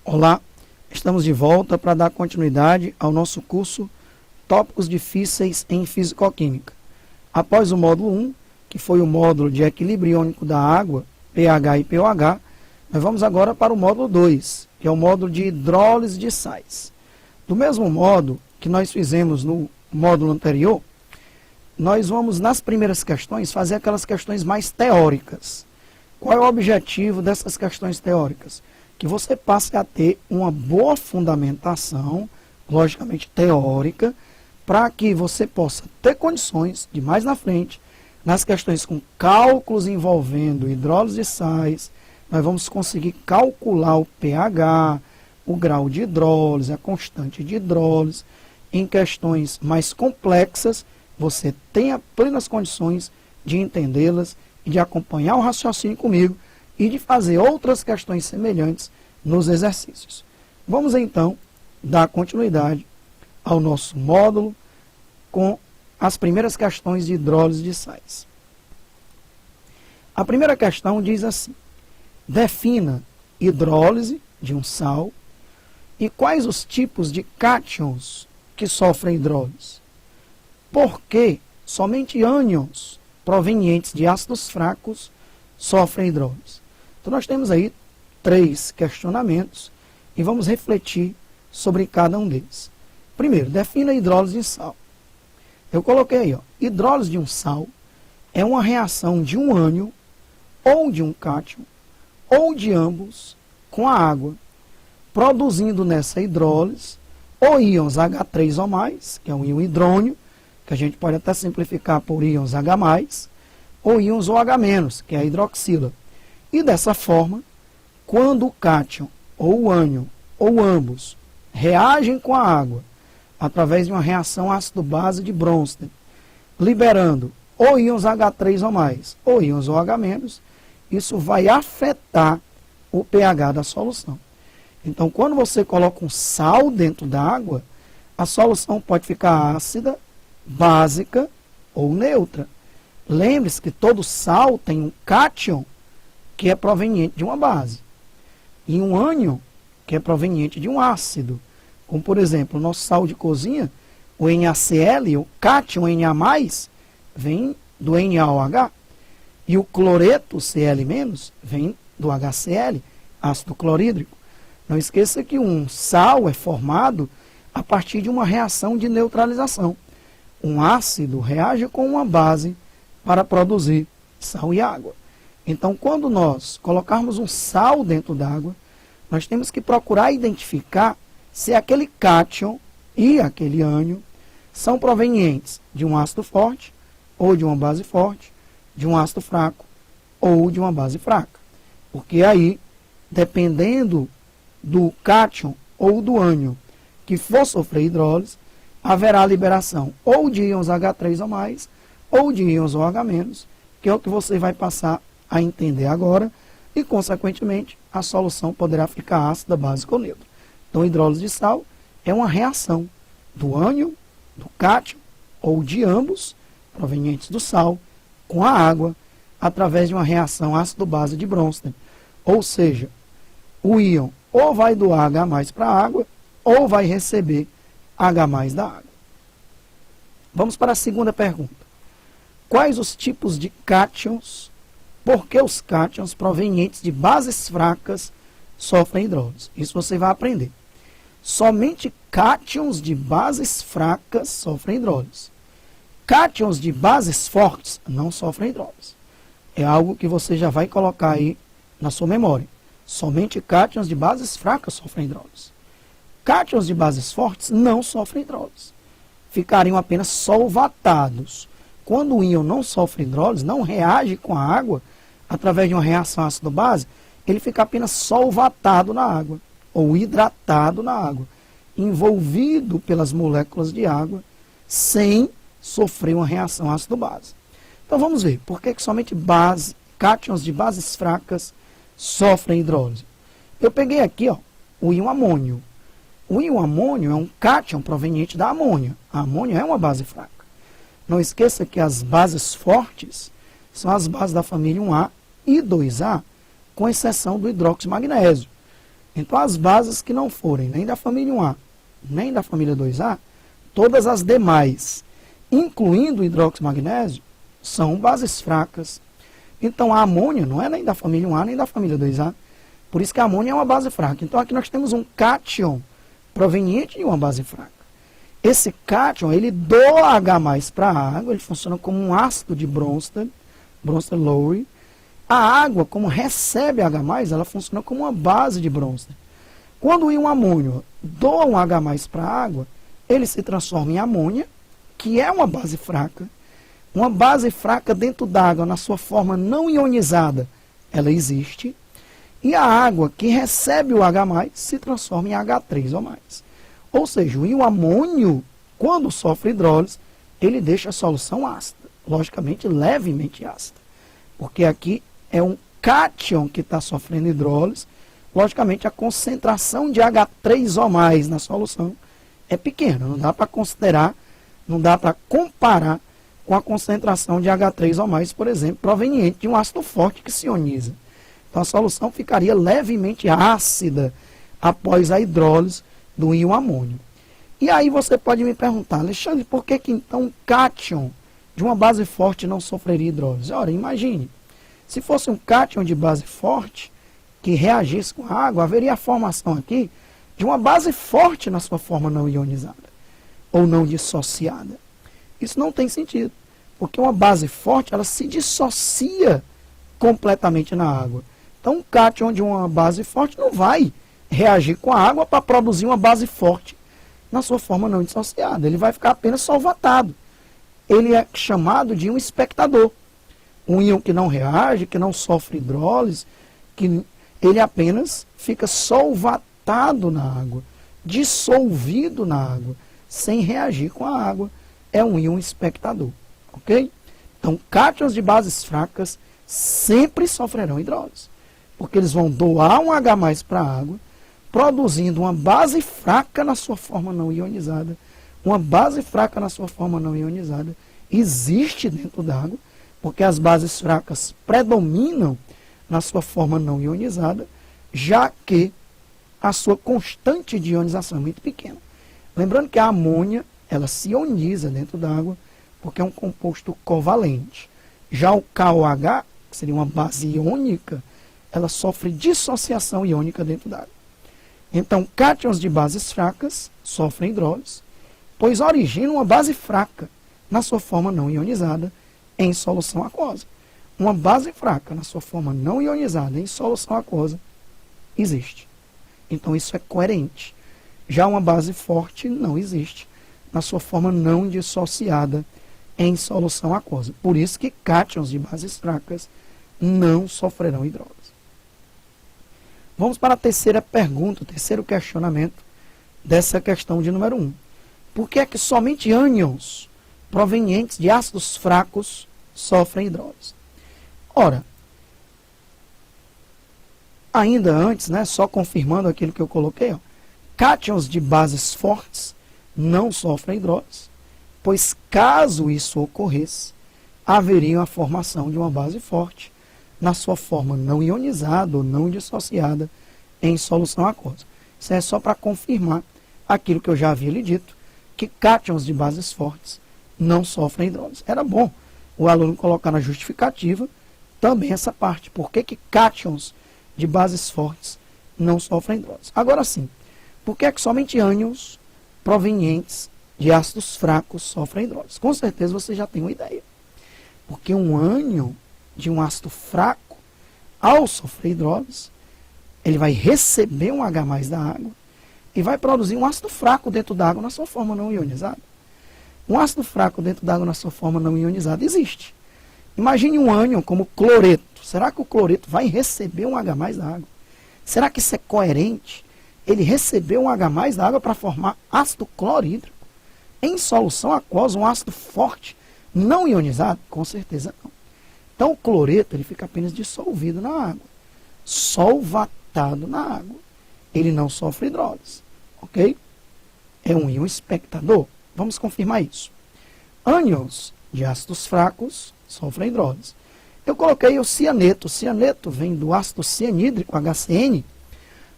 Olá, estamos de volta para dar continuidade ao nosso curso Tópicos Difíceis em Fisicoquímica. Após o módulo 1, que foi o módulo de equilíbrio iônico da água, pH e pOH, nós vamos agora para o módulo 2, que é o módulo de hidrólise de sais. Do mesmo modo que nós fizemos no módulo anterior, nós vamos, nas primeiras questões, fazer aquelas questões mais teóricas. Qual é o objetivo dessas questões teóricas? Que você passe a ter uma boa fundamentação, logicamente teórica, para que você possa ter condições de mais na frente, nas questões com cálculos envolvendo hidrólise de sais, nós vamos conseguir calcular o pH, o grau de hidrólise, a constante de hidrólise. Em questões mais complexas, você tenha plenas condições de entendê-las e de acompanhar o raciocínio comigo e de fazer outras questões semelhantes nos exercícios. Vamos então dar continuidade ao nosso módulo com as primeiras questões de hidrólise de sais. A primeira questão diz assim: defina hidrólise de um sal e quais os tipos de cátions que sofrem hidrólise. Por que somente ânions provenientes de ácidos fracos sofrem hidrólise? Então nós temos aí 3 questionamentos e vamos refletir sobre cada um deles. Primeiro, defina a hidrólise de sal. Eu coloquei aí, hidrólise de um sal é uma reação de um ânion ou de um cátion ou de ambos com a água, produzindo nessa hidrólise ou íons H3 ou mais, que é um íon hidrônio, que a gente pode até simplificar por íons H+, ou íons OH-, que é a hidroxila. E dessa forma, quando o cátion ou o ânion ou ambos reagem com a água através de uma reação ácido-base de Bronsted, liberando ou íons H3 ou mais, ou íons OH-, isso vai afetar o pH da solução. Então, quando você coloca um sal dentro da água, a solução pode ficar ácida, básica ou neutra. Lembre-se que todo sal tem um cátion que é proveniente de uma base e um ânion que é proveniente de um ácido. Como, por exemplo, o nosso sal de cozinha, o NaCl, o cátion Na+, vem do NaOH, e o cloreto Cl- vem do HCl, ácido clorídrico. Não esqueça que um sal é formado a partir de uma reação de neutralização. Um ácido reage com uma base para produzir sal e água. Então, quando nós colocarmos um sal dentro d'água, nós temos que procurar identificar se aquele cátion e aquele ânion são provenientes de um ácido forte ou de uma base forte, de um ácido fraco ou de uma base fraca. Porque aí, dependendo do cátion ou do ânion que for sofrer hidrólise, haverá liberação ou de íons H3 ou mais, ou de íons OH-, que é o que você vai passar a entender agora, e, consequentemente, a solução poderá ficar ácida, básica ou neutra. Então, a hidrólise de sal é uma reação do ânion, do cátion ou de ambos, provenientes do sal, com a água, através de uma reação ácido-base de Bronsted. Ou seja, o íon ou vai doar H+ para a água, ou vai receber H+ da água. Vamos para a segunda pergunta. Quais os tipos de cátions? Por que os cátions provenientes de bases fracas sofrem hidrólise? Isso você vai aprender. Somente cátions de bases fracas sofrem hidrólise. Cátions de bases fortes não sofrem hidrólise. É algo que você já vai colocar aí na sua memória. Somente cátions de bases fracas sofrem hidrólise. Cátions de bases fortes não sofrem hidrólise. Ficariam apenas solvatados. Quando o íon não sofre hidrólise, não reage com a água, através de uma reação ácido-base, ele fica apenas solvatado na água, ou hidratado na água, envolvido pelas moléculas de água, sem sofrer uma reação ácido-base. Então vamos ver, por que somente cátions de bases fracas sofrem hidrólise? Eu peguei aqui o íon amônio. O íon amônio é um cátion proveniente da amônia. A amônia é uma base fraca. Não esqueça que as bases fortes são as bases da família 1A e 2A, com exceção do hidróxido magnésio. Então, as bases que não forem nem da família 1A, nem da família 2A, todas as demais, incluindo o hidroximagnésio, são bases fracas. Então, a amônia não é nem da família 1A, nem da família 2A. Por isso que a amônia é uma base fraca. Então, aqui nós temos um cátion proveniente de uma base fraca. Esse cátion, ele doa H+ para a água, ele funciona como um ácido de Bronsted Lowry. A água, como recebe H+, ela funciona como uma base de Bronsted. Quando o íon amônio doa um H+ para a água, ele se transforma em amônia, que é uma base fraca. Uma base fraca dentro d'água, na sua forma não ionizada, ela existe. E a água que recebe o H+, se transforma em H3 ou mais. Ou seja, o íon amônio, quando sofre hidrólise, ele deixa a solução ácida. Logicamente, levemente ácida. Porque aqui é um cátion que está sofrendo hidrólise. Logicamente, a concentração de H3 ou mais na solução é pequena. Não dá para considerar, não dá para comparar com a concentração de H3 ou mais, por exemplo, proveniente de um ácido forte que se ioniza. Então, a solução ficaria levemente ácida após a hidrólise do íon amônio. E aí você pode me perguntar, Alexandre, por que então um cátion de uma base forte não sofreria hidrólise? Ora, imagine, se fosse um cátion de base forte que reagisse com a água, haveria a formação aqui de uma base forte na sua forma não ionizada ou não dissociada. Isso não tem sentido, porque uma base forte, ela se dissocia completamente na água. Então, um cátion de uma base forte não vai reagir com a água para produzir uma base forte na sua forma não dissociada. Ele vai ficar apenas solvatado. Ele é chamado de um espectador. Um íon que não reage, que não sofre hidrólise, que ele apenas fica solvatado na água, dissolvido na água, sem reagir com a água. É um íon espectador, ok? Então, cátions de bases fracas sempre sofrerão hidrólise, porque eles vão doar um H+ para a água, produzindo uma base fraca na sua forma não ionizada. Uma base fraca na sua forma não ionizada existe dentro da água, porque as bases fracas predominam na sua forma não ionizada, já que a sua constante de ionização é muito pequena. Lembrando que a amônia, ela se ioniza dentro da água, porque é um composto covalente. Já o KOH, que seria uma base iônica, ela sofre dissociação iônica dentro da água. Então, cátions de bases fracas sofrem hidrólise, pois originam uma base fraca na sua forma não ionizada em solução aquosa. Uma base fraca na sua forma não ionizada em solução aquosa existe. Então, isso é coerente. Já uma base forte não existe na sua forma não dissociada em solução aquosa. Por isso que cátions de bases fracas não sofrerão hidrólise. Vamos para a terceira pergunta, o terceiro questionamento dessa questão de número 1. Por que é que somente ânions provenientes de ácidos fracos sofrem hidrólise? Ora, ainda antes, só confirmando aquilo que eu coloquei, cátions de bases fortes não sofrem hidrólise, pois caso isso ocorresse, haveria a formação de uma base forte na sua forma não ionizada ou não dissociada em solução aquosa. Isso é só para confirmar aquilo que eu já havia lhe dito, que cátions de bases fortes não sofrem hidrólise. Era bom o aluno colocar na justificativa também essa parte. Por que que cátions de bases fortes não sofrem hidrólise? Agora sim, por que é que somente ânions provenientes de ácidos fracos sofrem hidrólise? Com certeza você já tem uma ideia. Porque um ânion de um ácido fraco, ao sofrer hidrólise, ele vai receber um H+ da água e vai produzir um ácido fraco dentro da água na sua forma não ionizada. Um ácido fraco dentro da água na sua forma não ionizada existe. Imagine um ânion como cloreto. Será que o cloreto vai receber um H+ da água? Será que isso é coerente? Ele recebeu um H+ da água para formar ácido clorídrico. Em solução aquosa, um ácido forte, não ionizado? Com certeza não. Então, o cloreto ele fica apenas dissolvido na água, solvatado na água. Ele não sofre hidrólise, ok? É um íon espectador. Vamos confirmar isso. Ânions de ácidos fracos sofrem hidrólise. Eu coloquei o cianeto. O cianeto vem do ácido cianídrico, HCN.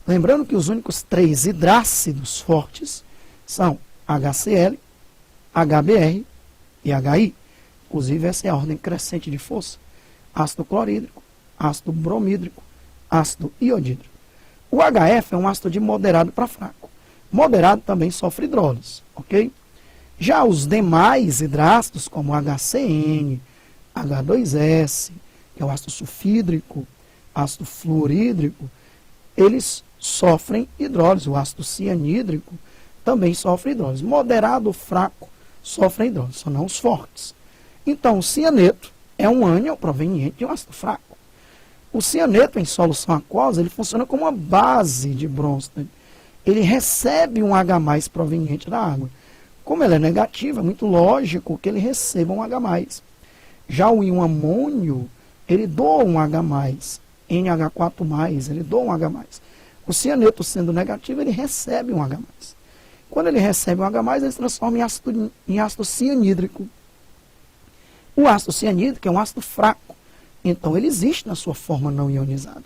Lembrando que os únicos 3 hidrácidos fortes são HCl, HBr e HI. Inclusive, essa é a ordem crescente de força. Ácido clorídrico, ácido bromídrico, ácido iodídrico. O HF é um ácido de moderado para fraco. Moderado também sofre hidrólise, ok? Já os demais hidrácidos, como HCN, H2S, que é o ácido sulfídrico, ácido fluorídrico, eles sofrem hidrólise. O ácido cianídrico também sofre hidrólise. Moderado ou fraco sofrem hidrólise, são não os fortes. Então, o cianeto é um ânion proveniente de um ácido fraco. O cianeto em solução aquosa, ele funciona como uma base de Bronsted. Ele recebe um H+ proveniente da água. Como ele é negativo, é muito lógico que ele receba um H+. Já o íon amônio, ele doa um H+, NH4+, ele doa um H+. O cianeto, sendo negativo, ele recebe um H+. Quando ele recebe um H+, ele se transforma em ácido cianídrico. O ácido cianídrico é um ácido fraco, então ele existe na sua forma não ionizada.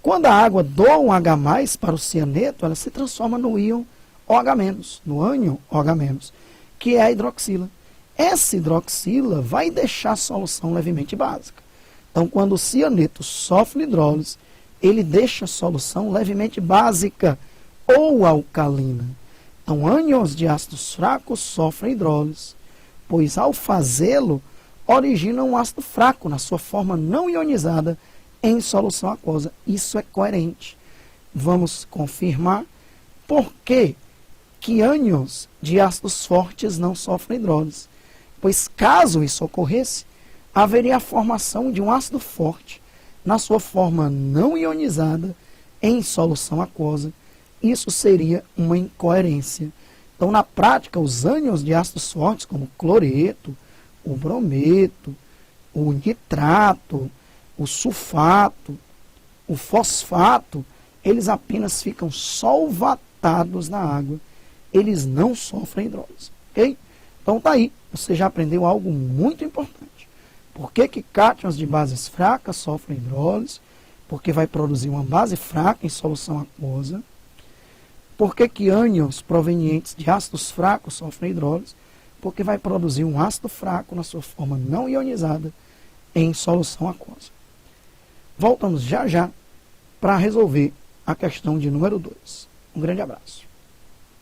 Quando a água doa um H+ para o cianeto, ela se transforma no íon OH-, no ânion OH-, que é a hidroxila. Essa hidroxila vai deixar a solução levemente básica. Então, quando o cianeto sofre hidrólise, ele deixa a solução levemente básica ou alcalina. Então, ânions de ácidos fracos sofrem hidrólise, pois ao fazê-lo, origina um ácido fraco na sua forma não ionizada em solução aquosa. Isso é coerente. Vamos confirmar por que ânions de ácidos fortes não sofrem hidrólise. Pois caso isso ocorresse, haveria a formação de um ácido forte na sua forma não ionizada em solução aquosa. Isso seria uma incoerência. Então, na prática, os ânions de ácidos fortes, como o cloreto, o brometo, o nitrato, o sulfato, o fosfato, eles apenas ficam solvatados na água. Eles não sofrem hidrólise, ok? Então tá aí, você já aprendeu algo muito importante. Por que cátions de bases fracas sofrem hidrólise? Porque vai produzir uma base fraca em solução aquosa. Por que ânions provenientes de ácidos fracos sofrem hidrólise? Porque vai produzir um ácido fraco na sua forma não ionizada em solução aquosa. Voltamos já já para resolver a questão de número 2. Um grande abraço.